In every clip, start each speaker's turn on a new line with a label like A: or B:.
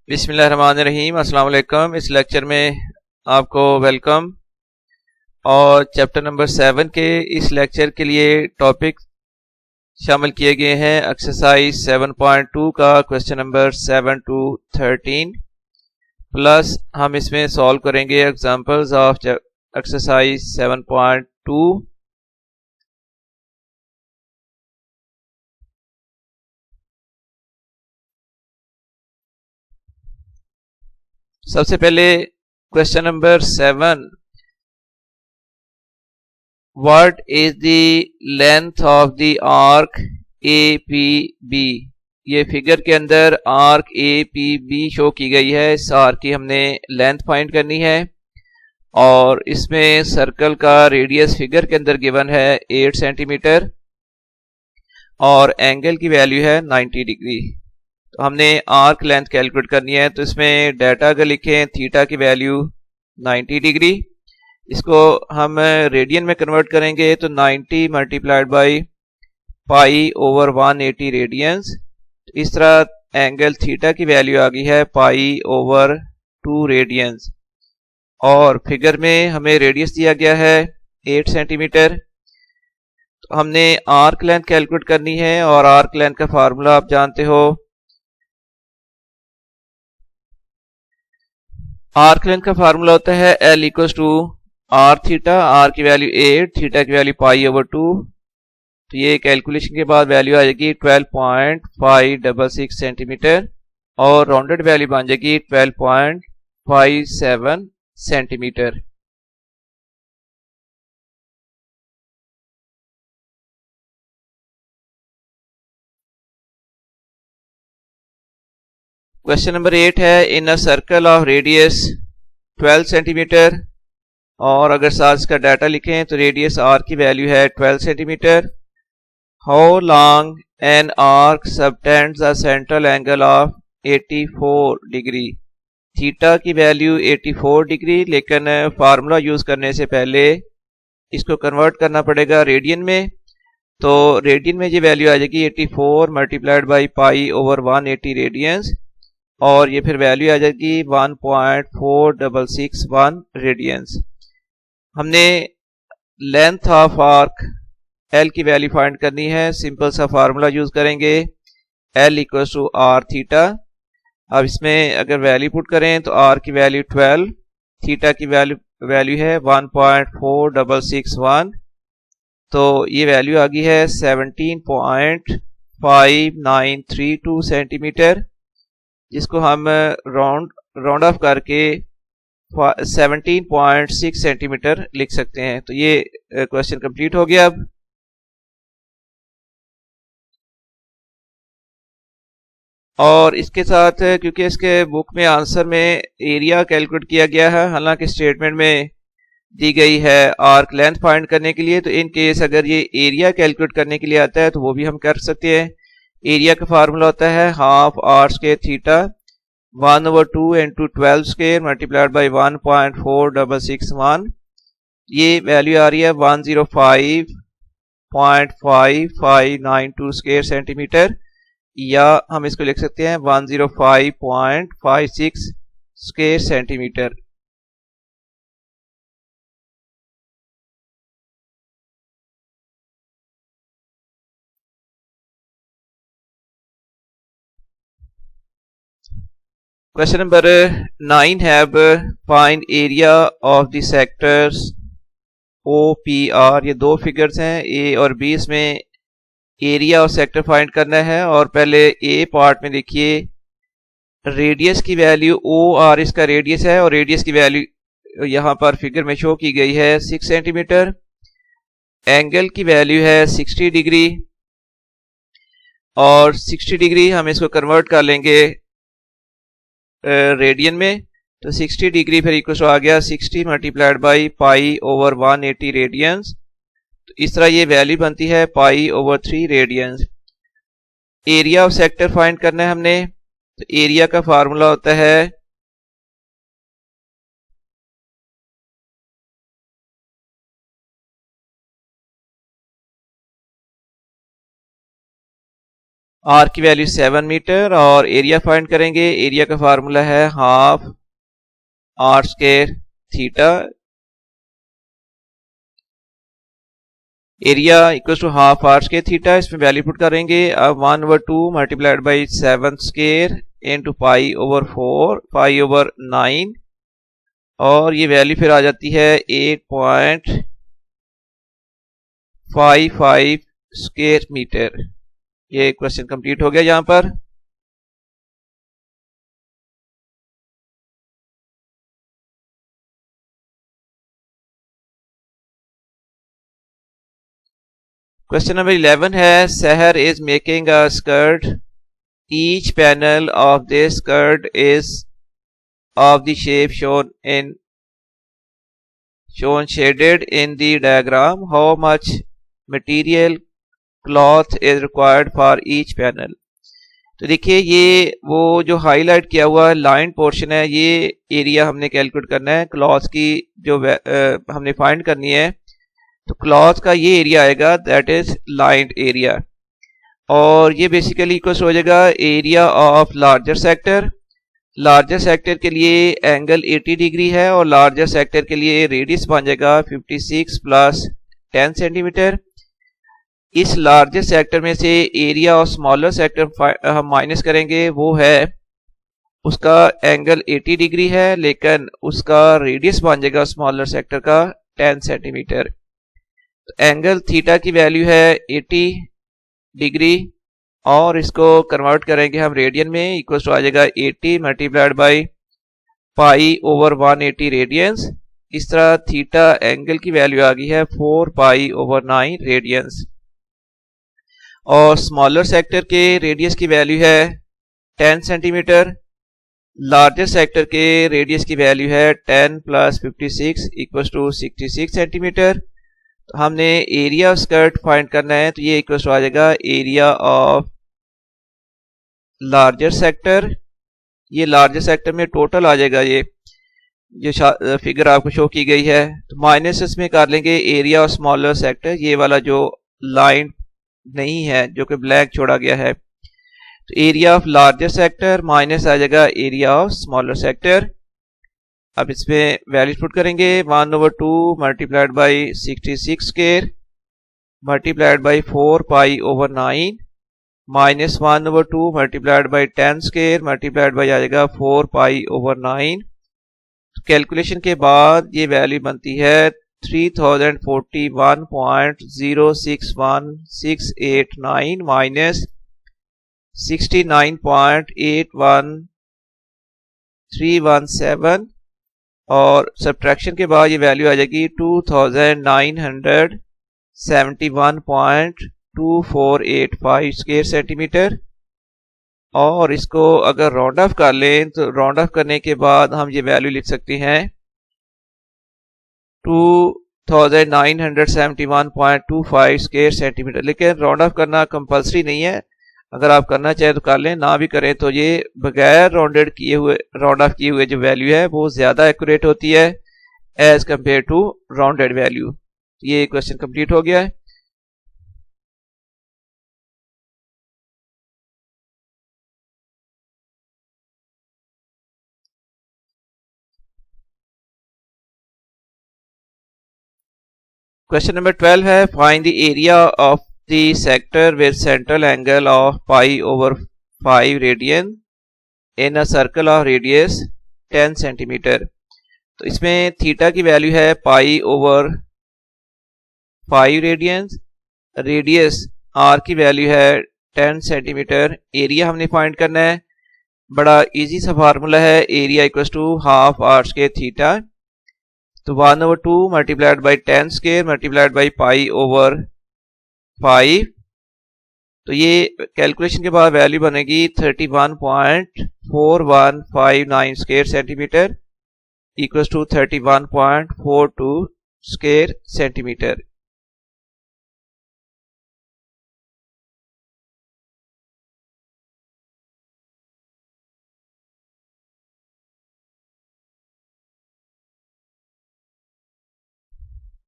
A: बिस्मिल्लाहिर्रहमानिर्रहीम। अस्सलाम वालेकुम। इस लेक्चर में आपको वेलकम। और चैप्टर नंबर 7 के इस लेक्चर के लिए टॉपिक शामिल किए गए हैं एक्सरसाइज 7.2 का क्वेश्चन नंबर 7 to 13 प्लस हम इसमें सॉल्व करेंगे एग्जांपल्स ऑफ एक्सरसाइज 7.2। सबसे पहले question number 7, What is the length of the arc APB? ये फिगर के अंदर आर्क APB शो की गई है। इस आर्क की हमने लेंथ फाइंड करनी है और इसमें सर्कल का रेडियस फिगर के अंदर गिवन है 8 सेंटीमीटर और एंगल की वैल्यू है 90 डिग्री। तो हमने आर्क लेंथ कैलकुलेट करनी है। तो इसमें डाटा अगर लिखें थीटा की वैल्यू 90 डिग्री, इसको हम रेडियन में कन्वर्ट करेंगे तो 90 multiplied by pi over 180 radians. इस तरह एंगल थीटा की वैल्यू आ गई है पाई ओवर 2 रेडियंस और फिगर में हमें रेडियस दिया गया है 8 सेंटीमीटर। तो हमने आर्क लेंथ कैलकुलेट करनी है और आर्क लेंथ का फार्मूला आप जानते हो। आर्क लेंथ का फार्मूला होता है L equals to r theta, r की वैल्यू 8, थीटा की वैल्यू पाई ओवर 2। तो ये कैलकुलेशन के बाद वैल्यू आ जाएगी 12.566 सेंटीमीटर और राउंडेड वैल्यू बन जाएगी 12.57 सेंटीमीटर। क्वेश्चन नंबर 8 है, in a circle of radius 12 centimetre और अगर साथ इसका डाटा लिखें तो रेडियस आर की वैल्यू है 12 centimetre. How long an arc subtends a central angle of 84 degree. Theta की वैल्यू 84 डिग्री, लेकिन फार्मूला यूज करने से पहले इसको कन्वर्ट करना पड़ेगा रेडियन में। तो रेडियन में ये वैल्यू आ जाएगी 84 multiplied by pi over 180 radians और ये फिर वैल्यू आ जाएगी 1.4661 रेडियंस। हमने लेंथ ऑफ आर्क L की वैल्यू फाइंड करनी है। सिंपल सा फार्मूला यूज करेंगे L equals to r theta. अब इसमें अगर वैल्यू पुट करें तो आर की वैल्यू 12, थीटा की वैल्यू है 1.4661। तो ये वैल्यू आ गई है 17.5932 सेंटीमीटर, जिसको हम राउंड ऑफ करके 17.6 सेंटीमीटर लिख सकते हैं। तो ये क्वेश्चन कंप्लीट हो गया। अब और इसके साथ क्योंकि इसके बुक में आंसर में एरिया कैलकुलेट किया गया है, हालांकि स्टेटमेंट में दी गई है आर्क लेंथ फाइंड करने के लिए, तो इन केस अगर ये एरिया कैलकुलेट करने के लिए आता है तो वो भी हम कर सकते हैं। एरिया का फार्मूला होता है half r square theta 1/2 into 12 square multiplied by 1.4661। ये वैल्यू आ रही है 105.5592 स्क्वायर सेंटीमीटर, या हम इसको लिख सकते हैं 105.56 स्क्वायर सेंटीमीटर। क्वेश्चन नंबर 9 है, find area of the sectors OPR। ये दो फिगर्स हैं ए और बी, इसमें एरिया और सेक्टर फाइंड करना है। और पहले ए पार्ट में देखिए रेडियस की वैल्यू OR इसका रेडियस है और रेडियस की वैल्यू यहां पर फिगर में शो की गई है 6 सेंटीमीटर। एंगल की वैल्यू है 60 डिग्री और 60 डिग्री हम इसको कन्वर्ट कर लेंगे रेडियन में। तो 60 डिग्री फिर इक्वल आ गया 60 multiplied by pi over 180 radians. तो इस तरह ये वैल्यू बनती है pi over 3 radians. Area of sector find करना है हमने। तो एरिया का फार्मूला होता है आर की वैल्यू 7 मीटर और एरिया फाइंड करेंगे। एरिया का फार्मूला है half r square theta. Area equal to half r square theta, इसमें वैल्यू पुट करेंगे। अब 1/2 multiplied by 7 square into pi over 4 pi over 9 और ये वैल्यू फिर आ जाती है 8.55 स्क्वायर मीटर। ये क्वेश्चन कंप्लीट हो गया यहां पर। क्वेश्चन नंबर 11 है, Sahar is making a skirt, each panel of this skirt is of the shape shown shaded in the diagram. How much material cloth is required for each panel? तो देखिए ये वो जो हाईलाइट किया हुआ लाइन पोर्शन है, ये एरिया हमने कैलकुलेट करना है। क्लॉथ की जो हमने फाइंड करनी है, तो क्लॉथ का ये एरिया आएगा, दैट इज लाइंड एरिया। और ये बेसिकली इक्वल हो जाएगा area of larger sector. Larger sector के लिए एंगल 80 डिग्री है और लार्जर सेक्टर के लिए रेडियस बन जाएगा 56 प्लस 10 सेंटीमीटर। इस लार्जर सेक्टर में से एरिया और स्मॉलर सेक्टर हम माइनस करेंगे, वो है उसका एंगल 80 डिग्री है लेकिन उसका रेडियस बन जाएगा स्मॉलर सेक्टर का 10 सेंटीमीटर। तो एंगल थीटा की वैल्यू है 80 डिग्री और इसको कन्वर्ट करेंगे हम रेडियन में, इक्वल टू आ जाएगा 80 multiplied by pi over 180 radians. इस तरह थीटा एंगल की वैल्यू आ गई है 4 पाई ओवर 9 रेडियंस। और स्मॉलर सेक्टर के रेडियस की वैल्यू है 10 सेंटीमीटर। लार्जर सेक्टर के रेडियस की वैल्यू है 10 प्लस 56 इक्वल टू 66 सेंटीमीटर। तो हमने एरिया ऑफ स्कर्ट फाइंड करना है, तो ये इक्वल टू आ जाएगा एरिया ऑफ लार्जर सेक्टर। ये लार्जर सेक्टर में टोटल आ जाएगा, ये जो फिगर आपको शो की गई है। तो माइनस इसमें कर लेंगे एरिया ऑफ स्मॉलर सेक्टर, ये वाला जो लाइन नहीं है जो कि ब्लैक छोड़ा गया है। तो area of larger sector minus आ जाएगा एरिया ऑफ स्मॉलर सेक्टर। अब इसमें वैल्यूज पुट करेंगे, 1/2 multiplied by 66 square multiplied by 4 pi over 9 minus 1/2 multiplied by 10 square multiplied by आ जाएगा 4 पाई ओवर 9। तो कैलकुलेशन के बाद ये वैल्यू बनती है 3041.061689 माइनस 69.81317 और सब्ट्रैक्शन के बाद ये वैल्यू आ जाएगी 2971.2485 स्क्वायर सेंटीमीटर। और इसको अगर राउंड ऑफ कर लें तो राउंड ऑफ करने के बाद हम ये वैल्यू लिख सकते हैं 2971.25 स्क्वायर सेंटीमीटर। लेकिन राउंड ऑफ करना कंपलसरी नहीं है, अगर आप करना चाहें तो कर लें, ना भी करें तो ये बगैर राउंड ऑफ किए हुए जो वैल्यू है वो ज्यादा एक्यूरेट होती है as compare to rounded value. ये क्वेश्चन कंप्लीट हो गया है। क्वेश्चन नंबर 12 है, find the area of the sector with central angle of pi over 5 radian in a circle of radius 10 centimetre. तो इसमें थीटा की वैल्यू है pi over 5 radians, radius r की वैल्यू है 10 सेंटीमीटर। एरिया हमने find करना है, बड़ा इजी सा फार्मूला है, area equal to half r square theta. तो 1/2 multiplied by 10 square multiplied by pi over 5। तो ये कैलकुलेशन के बाद वैल्यू बनेगी 31.4159 square centimetre equal to 31.42 square centimetre.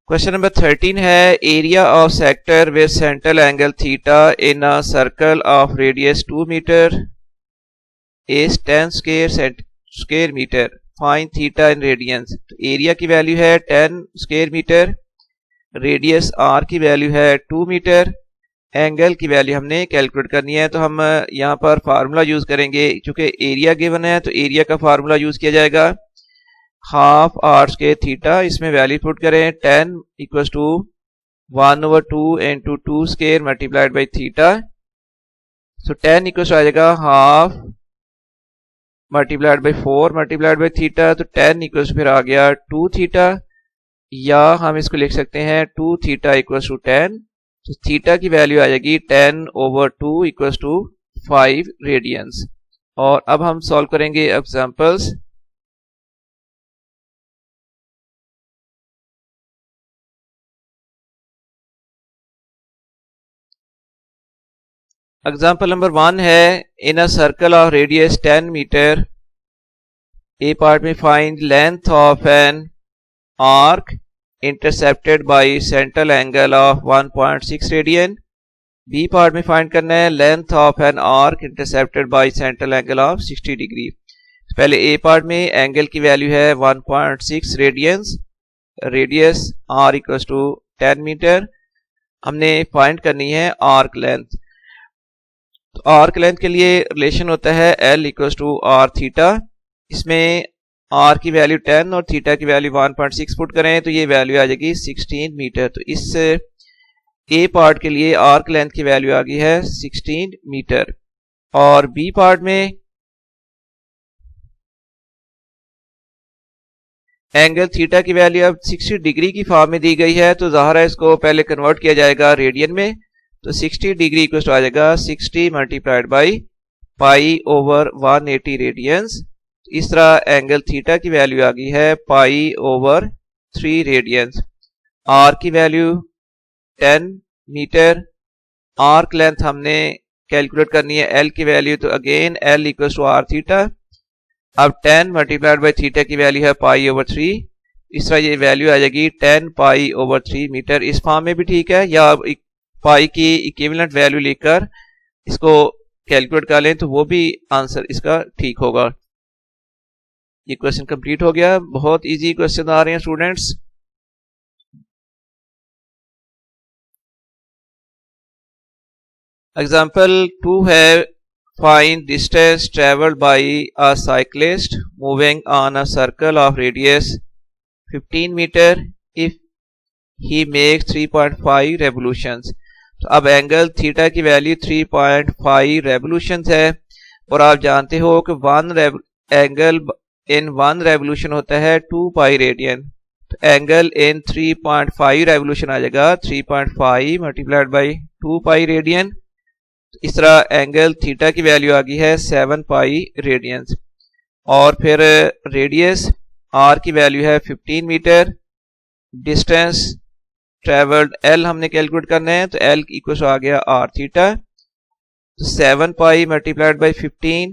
A: Question number 13 है area of sector with central angle theta in a circle of radius 2 metre is 10 square metre, find theta in radians. तो area की value है 10 square metre, radius r की value है 2 metre, angle की value हमने calculate करनी है। तो हम यहाँ पर फार्मूला यूज करेंगे, क्योंकि एरिया गिवन है तो एरिया का फार्मूला यूज किया जाएगा हाफ आर स्क्वायर थीटा। इसमें वैल्यू पुट करें 10 equal to 1/2 into 2 square multiplied by theta. So 10 equal to आ जाएगा half multiplied by 4 multiplied by theta. तो 10 इक्वल टू फिर आ गया 2 थीटा, या हम इसको लिख सकते हैं 2 थीटा इक्वल टू 10। तो थीटा की वैल्यू आ जाएगी 10/2 इक्वल टू 5 रेडियंस। और अब हम सॉल्व करेंगे एग्जांपल्स। एग्जाम्पल नंबर 1 है in a circle of radius 10 metre, A part में find length of an arc intercepted by central angle of 1.6 radian. B part में फाइंड करना है length of an arc intercepted by central angle of 60 degree. पहले A part में angle की value है 1.6 radians, radius r equal to 10 metre. हमने find करनी है आर्क लेंथ। तो आर्क लेंथ के लिए रिलेशन होता है L equal to r theta. इसमें आर की वैल्यू 10 और थीटा की वैल्यू 1.6 पुट करें तो ये वैल्यू आ जाएगी 16 मीटर। तो इस ए पार्ट के लिए आर्क लेंथ की वैल्यू आ गई है 16 मीटर। और बी पार्ट में एंगल थीटा की वैल्यू अब 60 डिग्री की फॉर्म में दी गई है, तो ज़ाहिर है इसको पहले कन्वर्ट किया जाएगा रेडियन में। तो 60 डिग्री इक्वल टू आ जाएगा 60 multiplied by pi over 180 radians. इस तरह एंगल थीटा की वैल्यू आ गई है पाई ओवर 3 रेडियंस। आर की वैल्यू 10 मीटर, आर्क लेंथ हमने कैलकुलेट करनी है एल की वैल्यू, तो again L equal to r theta. अब 10 मल्टीप्लाइड बाई थीटा की वैल्यू है पाई ओवर 3। इस तरह ये वैल्यू आ जाएगी 10 पाई ओवर 3 मीटर। इस फॉर्म में भी ठीक है, या पाई की इक्विवेलेंट वैल्यू लेकर इसको कैलकुलेट कर लें तो वो भी आंसर इसका ठीक होगा। ये क्वेश्चन कंप्लीट हो गया। बहुत इजी क्वेश्चन आ रहे हैं स्टूडेंट्स। एग्जाम्पल 2 है find distance travelled by a cyclist moving on a circle of radius 15 metre if he makes 3.5 revolutions. तो अब एंगल थीटा की वैल्यू 3.5 रेवोल्यूशंस है, और आप जानते हो कि एंगल इन 1 रेवोल्यूशन होता है 2 पाई रेडियन। तो एंगल इन 3.5 रेवोल्यूशन आ जाएगा 3.5 मल्टीप्लाइड बाई 2 पाई रेडियन। इस तरह एंगल थीटा की वैल्यू आ गई है 7 पाई रेडियंस। और फिर रेडियस आर की वैल्यू है 15 मीटर, डिस्टेंस ट्रेवल्ड एल हमने कैलकुलेट करना है, तो एल इक्वल आ गया आर थीटा। तो 7 पाई मल्टीप्लाइड बाई 15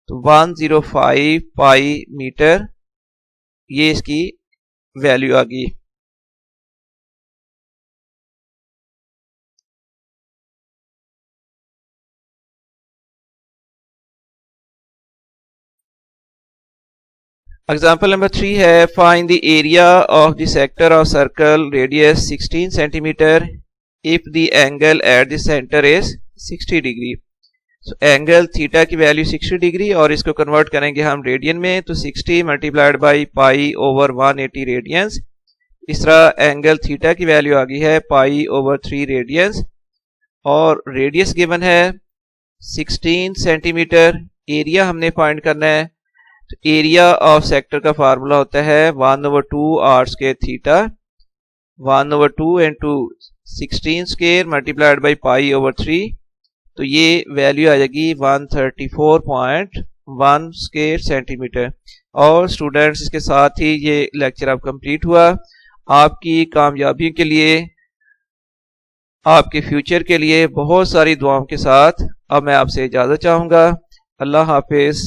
A: तो 105 पाई मीटर, ये इसकी वैल्यू आ गई। एग्जाम्पल नंबर 3 है find the area of the sector of circle radius 16 centimetre if the angle at the centre is 60 degree. So angle theta की वैल्यू 60 डिग्री और इसको कन्वर्ट करेंगे हम रेडियन में, तो 60 multiplied by pi over 180 radians. इस तरह एंगल थीटा की वैल्यू आ गई है पाई ओवर 3 रेडियंस, और रेडियस गिवन है 16 सेंटीमीटर। एरिया हमने फाइंड करना है, तो एरिया ऑफ सेक्टर का फार्मूला होता है 1/2 r square theta, 1/2 into 16 square multiplied by pi over 3। तो ये वैल्यू आ जाएगी 134.1 स्क्वायर सेंटीमीटर। और स्टूडेंट्स इसके साथ ही ये लेक्चर अब कंप्लीट हुआ। आपकी कामयाबी के लिए, आपके फ्यूचर के लिए बहुत सारी दुआओं के साथ अब मैं आपसे इजाज़त चाहूँगा। अल्लाह हाफिज़।